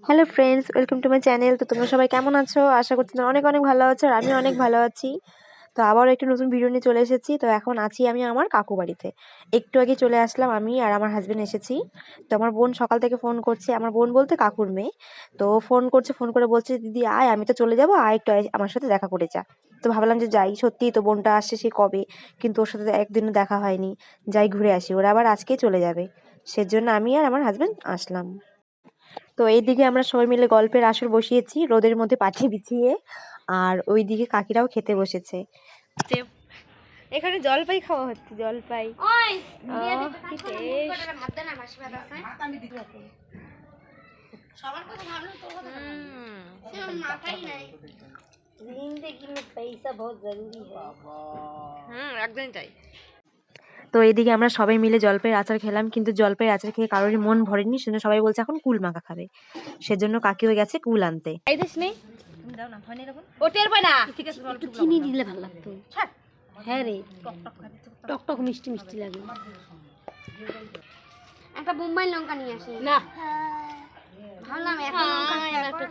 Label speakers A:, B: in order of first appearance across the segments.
A: Hello friends, welcome to my channel. তো তোমরা সবাই কেমন আছো? আশা করছি তোমরা অনেক অনেক ভালো আছো, আর আমি অনেক ভালো আছি। তো আবারও একটি নতুন ভিডিও নিয়ে চলে এসেছি। তো এখন আছি আমি আমার কাকু বাড়িতে। একটু আগে চলে আসলাম, আমি আর আমার হাজবেন্ড এসেছি। তো আমার বোন সকাল থেকে ফোন করছে, আমার বোন বলতে কাকুর মেয়ে। তো ফোন করছে, ফোন করে বলছে দিদি আয়, আমি তো চলে যাবো, আয় একটু আমার সাথে দেখা করে যা। তো ভাবলাম যে যাই, সত্যিই তো বোনটা আসছে সে কবে, কিন্তু ওর সাথে একদিনও দেখা হয়নি। যাই ঘুরে আসি, ওরা আবার আজকেই চলে যাবে। সেজন্য আমি আর আমার হাজবেন্ড আসলাম। তো এইদিকে আমরা সবাই মিলে গল্পের আসর বসিয়েছি রোদের মধ্যে পাটি বিছিয়ে, আর ওইদিকে কাকিরাও খেতে বসেছে। এখানে জলপাই খাওয়া হচ্ছে, জলপাই। একদমই তাই। তো এদিকে আমরা সবাই মিলে জলপাইয়ের আচার খেলাম, কিন্তু জলপাইয়ের আচার খেয়ে কারোরই মন ভরেনি, সেজন্য সবাই বলছে এখন কুল মাখা খাবে। সেজন্য কাকিও গেছে কুল আনতে।
B: চিনি দিলে ভালো লাগতো। হ্যাঁ রে, টকটক মিষ্টি মিষ্টি লাগে। একটা বোম্বাই লঙ্কা নিয়ে আসি না, ভাবলাম একটা লঙ্কা একটা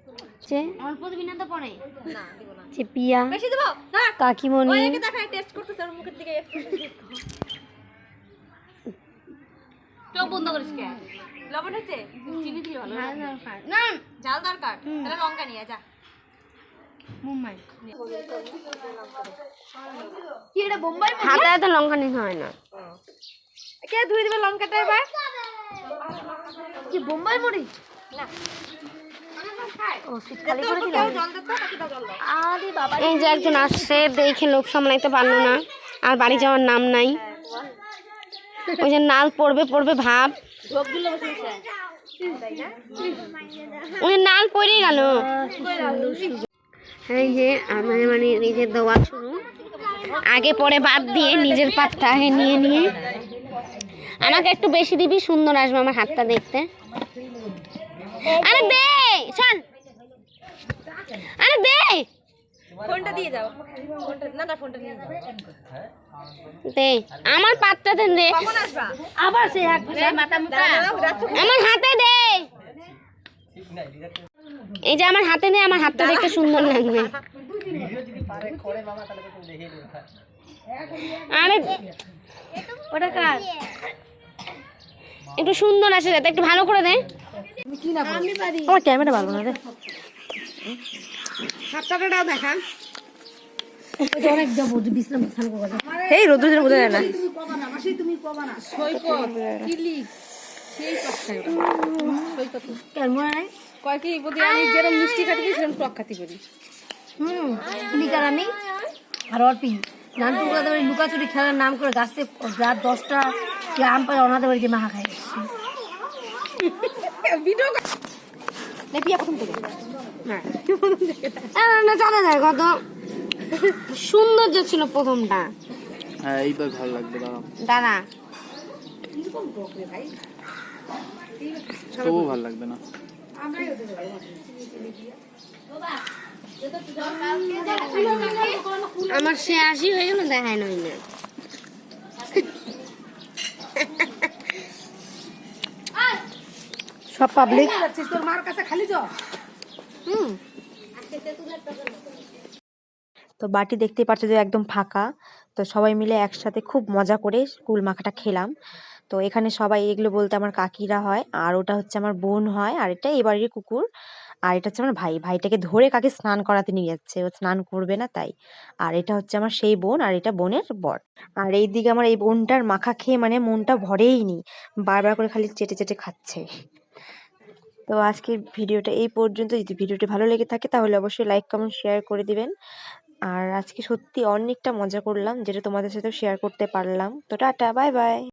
B: করছি। অল্প দিবি না তো পরে না দিব না। চিপিয়া বেশি দেব না, কাকিমণি ওইকে দেখাই টেস্ট করতেছ ওর মুখের দিকে একটু চোখ বন্ধ করিস কে? লবণ হচ্ছে, চিনি দিলে ভালো না, ঝাল দরকার, তাহলে লঙ্কা নিয়ে যা। মুম্বাই কি এটা বোম্বাই হাতে তো লঙ্কা নিতে হয় না। কে ধুই দিবে লঙ্কাটা এবার? কি বোম্বাই মরিচ না, এই যে একজন আসছে, দেখে লোক সামলাইতে পারলো না, আর বাড়ি যাওয়ার নাম নাই। ওই যে নাল পড়বে পড়বে ভাব, ওই নাল পড়ে গেল। এই যে আমার মানে নিজের দেওয়া শুরু, আগে পরে বাদ দিয়ে নিজের পাতটা আগে নিয়ে নিয়ে। আমাকে একটু বেশি দিবি, সুন্দর আসবে আমার হাতটা দেখতে। আরে দে শোন, আরে দে ফোনটা দিয়ে যাও, ফোনটা না না ফোনটা নিয়ে যাও, দে আমার পাতটা দেন, দে কখন আসবা আবার সে এক মাথা মুটা আমার হাতে দে। এই যে আমার হাতে দে, আমার হাতটা দেখতে সুন্দর লাগবে। আরে ওটা কার একটু সুন্দর আসে যাতে, একটু ভালো করে দে। আমার ক্যামেরা ভালো না রে, হাতটাটাও দেখা। এই রোদ্রের মধ্যে না কয় কি বলি, আমি যেরকম মিষ্টি খাতি করি সেরকম টক খাতি করি। আমি আর অর্পি নানপুর লুকাচুরি খেলার নাম করে গাছে রাত 10টা আম পাড়ে অনাদের বাড়িতে মাখা খাই। কত সৌন্দর্য ছিল প্রথমটা,
C: এইবার ভালো লাগবে
B: দাদা,
C: তবু ভালো লাগবে না।
B: আমার সে 80 হয়ে গেল, দেখায় নই না।
A: সব পাবলিক
B: তোর মার কাছে খালি যাও।
A: তো বাটি দেখতেই পাচ্ছ যে একদম ফাঁকা। তো সবাই মিলে একসাথে খুব মজা করে কুল মাখাটা খেলাম। তো এখানে সবাই এগুলো বলতে আমার কাকিরা হয়, আর ওটা হচ্ছে আমার বোন হয়, আর এটা এই বাড়ির কুকুর, আর এটা হচ্ছে আমার ভাই। ভাইটাকে ধরে কাকে স্নান করাতে নিয়ে যাচ্ছে, ও স্নান করবে না তাই। আর এটা হচ্ছে আমার সেই বোন, আর এটা বোনের বর। আর এইদিকে আমার এই বোনটার মাখা খেয়ে মানে মনটা ভরেই নি, বারবার করে খালি চেটে চেটে খাচ্ছে। তো আজকের ভিডিওটা এই পর্যন্ত। যদি ভিডিওটি ভালো লেগে থাকে তাহলে অবশ্যই লাইক কমেন্ট শেয়ার করে দিবেন। আর আজকে সত্যি অনেকটা মজা করলাম, যেটা তোমাদের সাথেও শেয়ার করতে পারলাম। তো টাটা, বাই বাই।